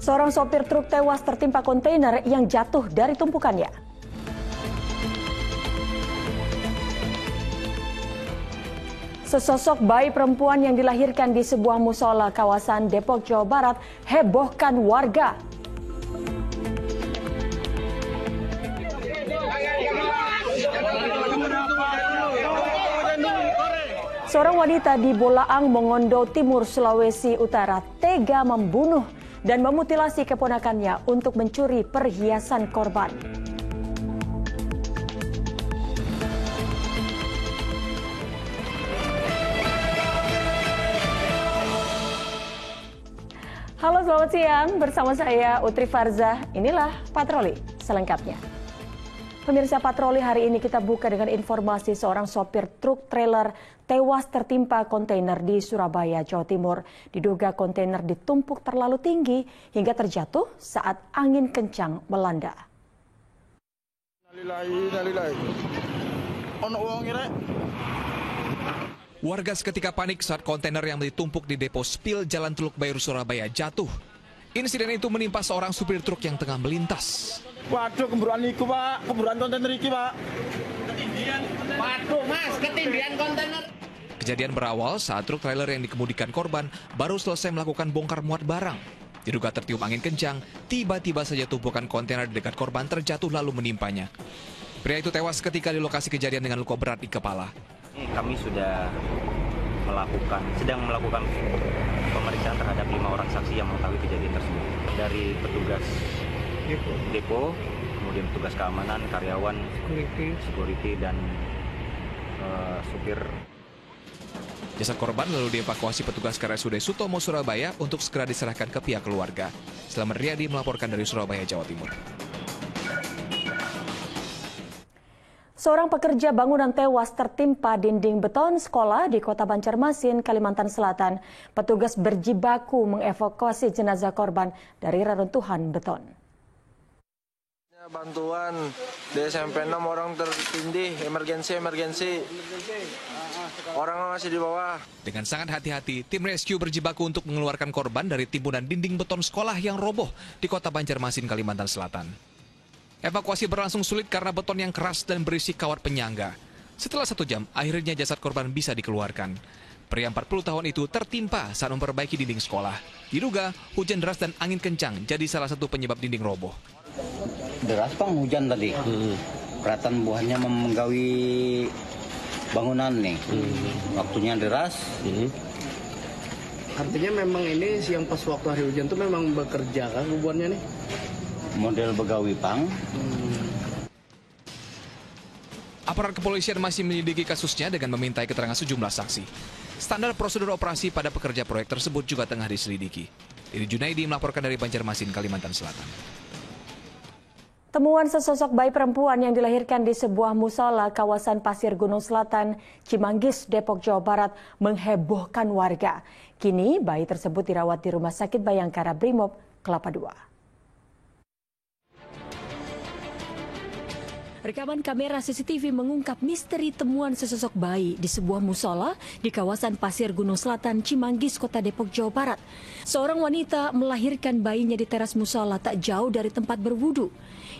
Seorang sopir truk tewas tertimpa kontainer yang jatuh dari tumpukannya. Sesosok bayi perempuan yang dilahirkan di sebuah musola kawasan Depok, Jawa Barat hebohkan warga. Seorang wanita di Bolaang, Mongondo Timur, Sulawesi Utara tega membunuh dan memutilasi keponakannya untuk mencuri perhiasan korban. Halo, selamat siang. Bersama saya Utri Farzah. Inilah Patroli selengkapnya. Pemirsa, Patroli hari ini kita buka dengan informasi seorang sopir truk trailer tewas tertimpa kontainer di Surabaya, Jawa Timur. Diduga kontainer ditumpuk terlalu tinggi hingga terjatuh saat angin kencang melanda. Warga seketika panik saat kontainer yang ditumpuk di depo Spil Jalan Teluk Bayur, Surabaya jatuh. Insiden itu menimpa seorang supir truk yang tengah melintas. Waduh, kemburuan iku, Pak. Kemburuan kontainer iki, Pak. Waduh, Mas, ketindihan kontainer. Kejadian berawal saat truk trailer yang dikemudikan korban baru selesai melakukan bongkar muat barang. Diduga tertiup angin kencang, tiba-tiba saja tumpukan kontainer di dekat korban terjatuh lalu menimpanya. Pria itu tewas ketika di lokasi kejadian dengan luka berat di kepala. Kami sedang melakukan pemeriksaan terhadap 5 orang saksi yang mengetahui kejadian tersebut. Dari petugas depo, kemudian petugas keamanan, karyawan, security dan supir. Jasad korban lalu dievakuasi petugas ke RSUD Sutomo, Surabaya untuk segera diserahkan ke pihak keluarga. Selamat Riyadi melaporkan dari Surabaya, Jawa Timur. Seorang pekerja bangunan tewas tertimpa dinding beton sekolah di Kota Banjarmasin, Kalimantan Selatan. Petugas berjibaku mengevakuasi jenazah korban dari reruntuhan beton. Bantuan di SMP 6 orang tertindih, emergensi. Orang masih di bawah. Dengan sangat hati-hati, tim rescue berjibaku untuk mengeluarkan korban dari timbunan dinding beton sekolah yang roboh di Kota Banjarmasin, Kalimantan Selatan. Evakuasi berlangsung sulit karena beton yang keras dan berisi kawat penyangga. Setelah 1 jam, akhirnya jasad korban bisa dikeluarkan. Pria 40 tahun itu tertimpa saat memperbaiki dinding sekolah. Diduga hujan deras dan angin kencang jadi salah satu penyebab dinding roboh. Deras, Bang, hujan tadi. Kelihatan buahnya menggawi bangunan nih. Waktunya deras. Artinya memang ini siang pas waktu hari hujan tuh memang bekerja kan kubuannya nih? Model begawi, Bang. Aparat kepolisian masih menyelidiki kasusnya dengan memintai keterangan sejumlah saksi. Standar prosedur operasi pada pekerja proyek tersebut juga tengah diselidiki. Didi Junaidi melaporkan dari Banjarmasin, Kalimantan Selatan. Temuan sesosok bayi perempuan yang dilahirkan di sebuah musola kawasan Pasir Gunung Selatan, Cimanggis, Depok, Jawa Barat menghebohkan warga. Kini bayi tersebut dirawat di Rumah Sakit Bayangkara Brimob, Kelapa II. Rekaman kamera CCTV mengungkap misteri temuan sesosok bayi di sebuah musola di kawasan Pasir Gunung Selatan, Cimanggis, Kota Depok, Jawa Barat. Seorang wanita melahirkan bayinya di teras musola tak jauh dari tempat berwudu.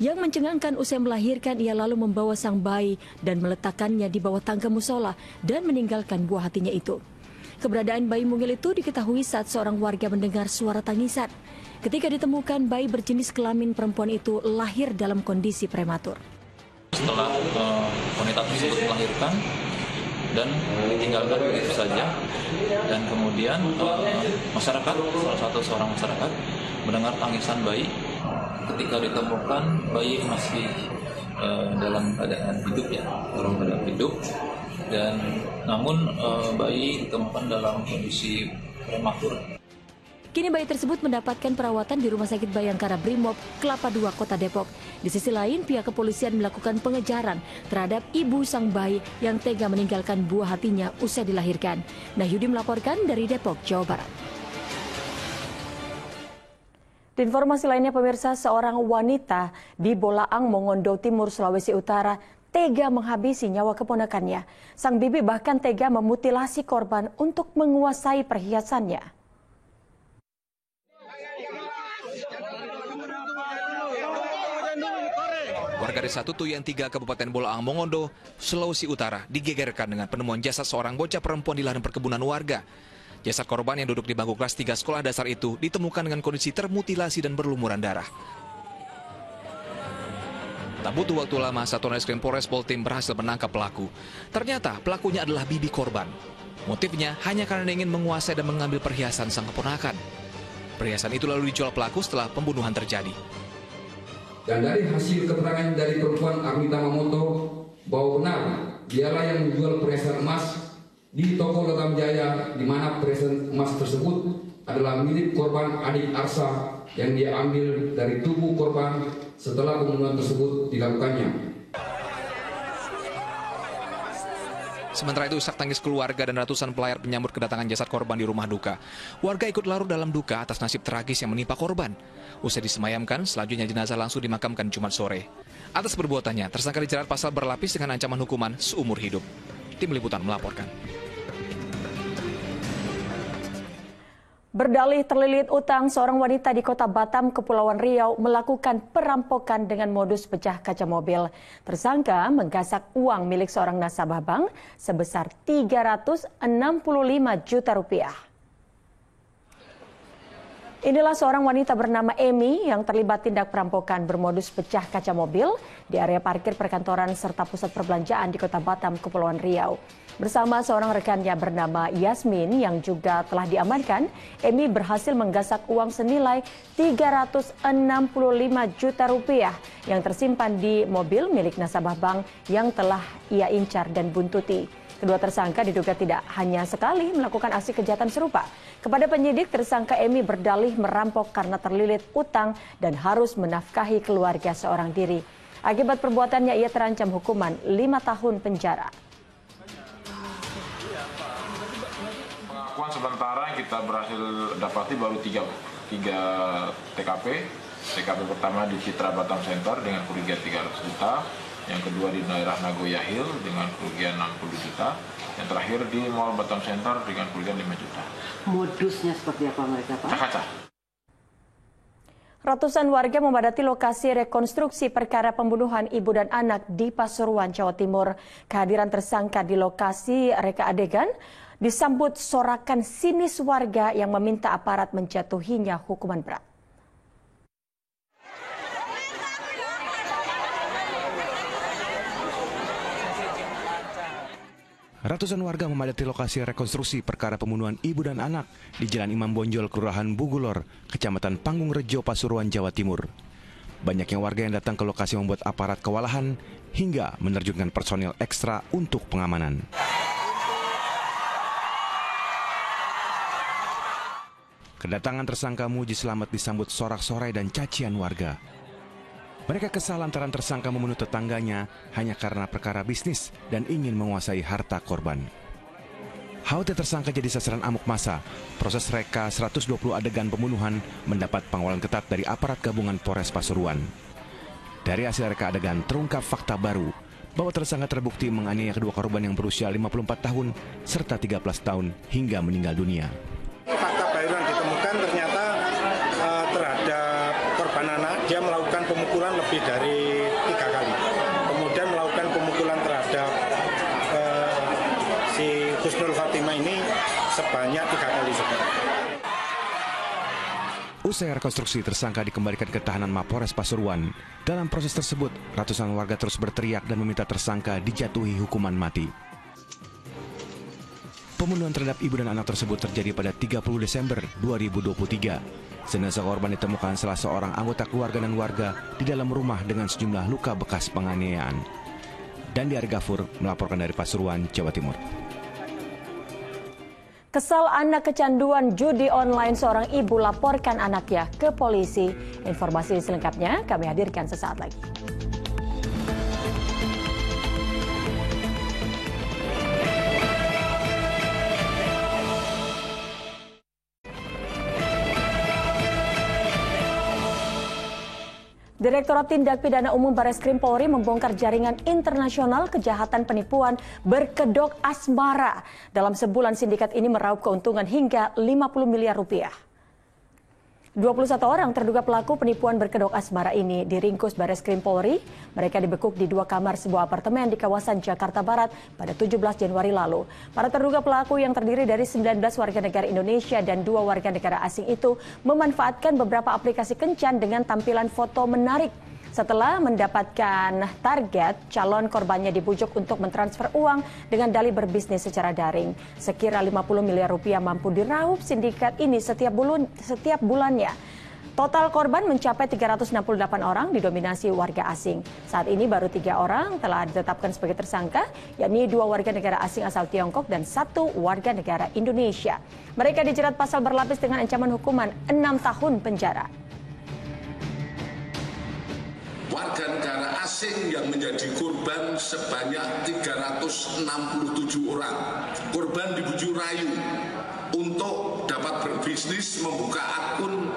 Yang mencengangkan, usai melahirkan ia lalu membawa sang bayi dan meletakkannya di bawah tangga musola dan meninggalkan buah hatinya itu. Keberadaan bayi mungil itu diketahui saat seorang warga mendengar suara tangisan. Ketika ditemukan, bayi berjenis kelamin perempuan itu lahir dalam kondisi prematur. Setelah wanita tersebut melahirkan dan ditinggalkan begitu saja, dan kemudian masyarakat, seorang masyarakat mendengar tangisan bayi. Ketika ditemukan, bayi masih dalam keadaan hidup, dan namun bayi ditemukan dalam kondisi prematur. Kini bayi tersebut mendapatkan perawatan di Rumah Sakit Bayangkara Brimob, Kelapa II, Kota Depok. Di sisi lain, pihak kepolisian melakukan pengejaran terhadap ibu sang bayi yang tega meninggalkan buah hatinya usai dilahirkan. Nahyudi melaporkan dari Depok, Jawa Barat. Di informasi lainnya, pemirsa, seorang wanita di Bolaang, Mongondo Timur, Sulawesi Utara tega menghabisi nyawa keponakannya. Sang bibi bahkan tega memutilasi korban untuk menguasai perhiasannya. Warga Desa Tutuyan 3 Kabupaten Bolaang Mongondo, Sulawesi Utara digegerkan dengan penemuan jasad seorang bocah perempuan di ladang perkebunan warga. Jasad korban yang duduk di bangku kelas 3 sekolah dasar itu ditemukan dengan kondisi termutilasi dan berlumuran darah. Tak butuh waktu lama, Satuan Reskrim Polres Poltim berhasil menangkap pelaku. Ternyata pelakunya adalah bibi korban. Motifnya hanya karena ingin menguasai dan mengambil perhiasan sang keponakan. Perhiasan itu lalu dijual pelaku setelah pembunuhan terjadi. Dan dari hasil keterangan dari perempuan Armita Mamoto bahwa benar dialah yang menjual perhiasan emas di toko Logam Jaya, di mana perhiasan emas tersebut adalah milik korban adik Arsa yang dia ambil dari tubuh korban setelah pembunuhan tersebut dilakukannya. Sementara itu, isak tangis keluarga dan ratusan pelayat menyambut kedatangan jasad korban di rumah duka. Warga ikut larut dalam duka atas nasib tragis yang menimpa korban. Usai disemayamkan, selanjutnya jenazah langsung dimakamkan Jumat sore. Atas perbuatannya, tersangka dijerat pasal berlapis dengan ancaman hukuman seumur hidup. Tim Liputan melaporkan. Berdalih terlilit utang, seorang wanita di kota Batam, Kepulauan Riau melakukan perampokan dengan modus pecah kaca mobil. Tersangka menggasak uang milik seorang nasabah bank sebesar Rp365 juta. Inilah seorang wanita bernama Emi yang terlibat tindak perampokan bermodus pecah kaca mobil di area parkir perkantoran serta pusat perbelanjaan di kota Batam, Kepulauan Riau. Bersama seorang rekannya bernama Yasmin yang juga telah diamankan, Emi berhasil menggasak uang senilai Rp365 juta yang tersimpan di mobil milik nasabah bank yang telah ia incar dan buntuti. Kedua tersangka diduga tidak hanya sekali melakukan aksi kejahatan serupa. Kepada penyidik, tersangka Emi berdalih merampok karena terlilit utang dan harus menafkahi keluarga seorang diri. Akibat perbuatannya, ia terancam hukuman 5 tahun penjara. Pengakuan sementara yang kita berhasil dapati baru 3 TKP. TKP pertama di Citra Batam Center dengan kerugian 300 juta. Yang kedua di daerah Nagoya Hill dengan kerugian 60 juta. Yang terakhir di Mall Batam Center dengan kerugian 5 juta. Modusnya seperti apa mereka, Pak? Kaca. Ratusan warga memadati lokasi rekonstruksi perkara pembunuhan ibu dan anak di Pasuruan, Jawa Timur. Kehadiran tersangka di lokasi reka adegan disambut sorakan sinis warga yang meminta aparat menjatuhinya hukuman berat. Ratusan warga memadati lokasi rekonstruksi perkara pembunuhan ibu dan anak di Jalan Imam Bonjol, Kelurahan Bugulor, Kecamatan Panggung Rejo, Pasuruan, Jawa Timur. Banyaknya warga yang datang ke lokasi membuat aparat kewalahan hingga menerjunkan personil ekstra untuk pengamanan. Kedatangan tersangka Muji Slamet disambut sorak-sorai dan cacian warga. Mereka kesal lantaran tersangka membunuh tetangganya hanya karena perkara bisnis dan ingin menguasai harta korban. HOT tersangka jadi sasaran amuk massa. Proses reka 120 adegan pembunuhan mendapat pengawalan ketat dari aparat gabungan Polres Pasuruan. Dari hasil reka adegan terungkap fakta baru bahwa tersangka terbukti menganiaya kedua korban yang berusia 54 tahun serta 13 tahun hingga meninggal dunia. Fakta baru yang ditemukan ternyata terhadap korban anak, dia melakukan pemukulan lebih dari 3 kali. Kemudian melakukan pemukulan terhadap si Husnul Fatimah ini sebanyak 3 kali. Usai rekonstruksi, tersangka dikembalikan ke tahanan Mapores Pasuruan. Dalam proses tersebut, ratusan warga terus berteriak dan meminta tersangka dijatuhi hukuman mati. Pembunuhan terhadap ibu dan anak tersebut terjadi pada 30 Desember 2023. Jenazah korban ditemukan salah seorang anggota keluarga dan warga di dalam rumah dengan sejumlah luka bekas penganiayaan. Dandi Argafur melaporkan dari Pasuruan, Jawa Timur. Kesal anak kecanduan judi online, seorang ibu laporkan anaknya ke polisi. Informasi selengkapnya kami hadirkan sesaat lagi. Direktorat Tindak Pidana Umum Bareskrim Polri membongkar jaringan internasional kejahatan penipuan berkedok asmara. Dalam sebulan sindikat ini meraup keuntungan hingga 50 miliar rupiah. 21 orang terduga pelaku penipuan berkedok asmara ini diringkus Bareskrim Polri. Mereka dibekuk di 2 kamar sebuah apartemen di kawasan Jakarta Barat pada 17 Januari lalu. Para terduga pelaku yang terdiri dari 19 warga negara Indonesia dan 2 warga negara asing itu memanfaatkan beberapa aplikasi kencan dengan tampilan foto menarik. Setelah mendapatkan target, calon korbannya dibujuk untuk mentransfer uang dengan dalih berbisnis secara daring. Sekira 50 miliar rupiah mampu diraup sindikat ini setiap bulannya. Total korban mencapai 368 orang didominasi warga asing. Saat ini baru 3 orang telah ditetapkan sebagai tersangka, yakni 2 warga negara asing asal Tiongkok dan 1 warga negara Indonesia. Mereka dijerat pasal berlapis dengan ancaman hukuman 6 tahun penjara. Warga negara asing yang menjadi korban sebanyak 367 orang. Korban dibujuk rayu untuk dapat berbisnis membuka akun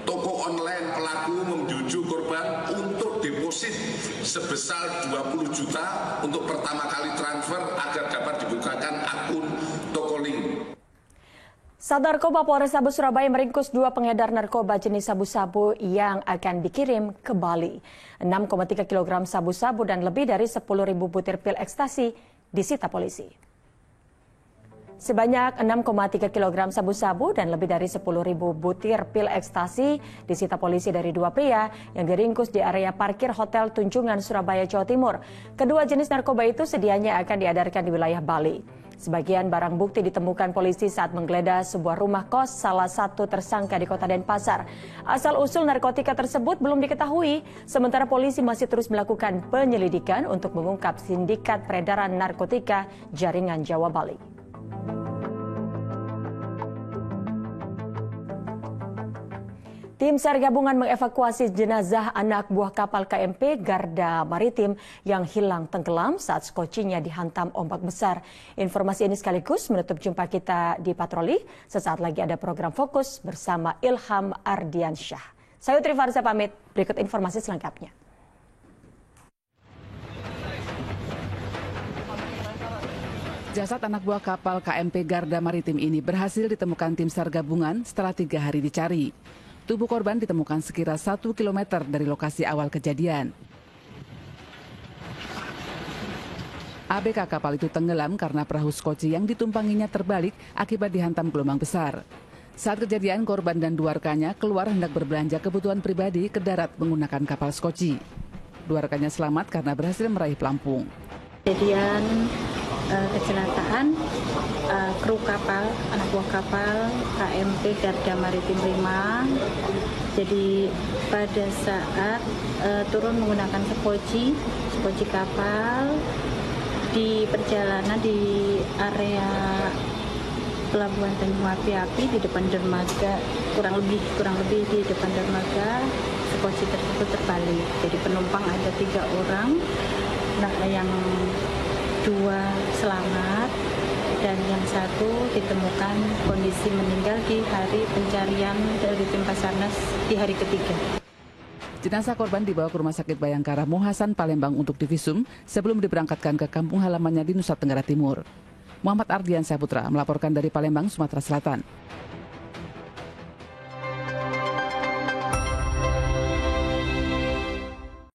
toko online. Pelaku membujuk korban untuk deposit sebesar 20 juta untuk pertama kali transfer agar dapat dibukakan akun toko link. Sat Narkoba Polrestabes Surabaya meringkus 2 pengedar narkoba jenis sabu-sabu yang akan dikirim ke Bali. 6,3 kg sabu-sabu dan lebih dari 10.000 butir pil ekstasi disita polisi. Sebanyak 6,3 kg sabu-sabu dan lebih dari 10.000 butir pil ekstasi disita polisi dari 2 pria yang diringkus di area parkir Hotel Tunjungan, Surabaya, Jawa Timur. Kedua jenis narkoba itu sedianya akan diedarkan di wilayah Bali. Sebagian barang bukti ditemukan polisi saat menggeledah sebuah rumah kos salah satu tersangka di Kota Denpasar. Asal-usul narkotika tersebut belum diketahui, sementara polisi masih terus melakukan penyelidikan untuk mengungkap sindikat peredaran narkotika jaringan Jawa Bali. Tim SAR gabungan mengevakuasi jenazah anak buah kapal KMP Garda Maritim yang hilang tenggelam saat skocinya dihantam ombak besar. Informasi ini sekaligus menutup jumpa kita di Patroli. Sesaat lagi ada program Fokus bersama Ilham Ardiansyah. Saya Utri Farza pamit, berikut informasi selengkapnya. Jasad anak buah kapal KMP Garda Maritim ini berhasil ditemukan tim SAR gabungan setelah 3 hari dicari. Tubuh korban ditemukan sekira 1 km dari lokasi awal kejadian. ABK kapal itu tenggelam karena perahu skoci yang ditumpanginya terbalik akibat dihantam gelombang besar. Saat kejadian, korban dan 2 rekannya keluar hendak berbelanja kebutuhan pribadi ke darat menggunakan kapal skoci. 2 rekannya selamat karena berhasil meraih pelampung. Kejadian kecelakaan kru kapal, anak buah kapal KMP Garda Maritim 5. Jadi pada saat turun menggunakan sepoci kapal di perjalanan di area Pelabuhan Tanjung Api-Api di depan dermaga, kurang lebih di depan dermaga, sepoci tersebut terbalik. Jadi penumpang ada 3 orang, nah yang 2 selamat dan yang 1 ditemukan kondisi meninggal di hari pencarian dari tim Basarnas di hari ketiga. Jenazah korban dibawa ke Rumah Sakit Bayangkara Mohasan Palembang untuk divisum sebelum diberangkatkan ke kampung halamannya di Nusa Tenggara Timur. Muhammad Ardiansyah Putra melaporkan dari Palembang, Sumatera Selatan.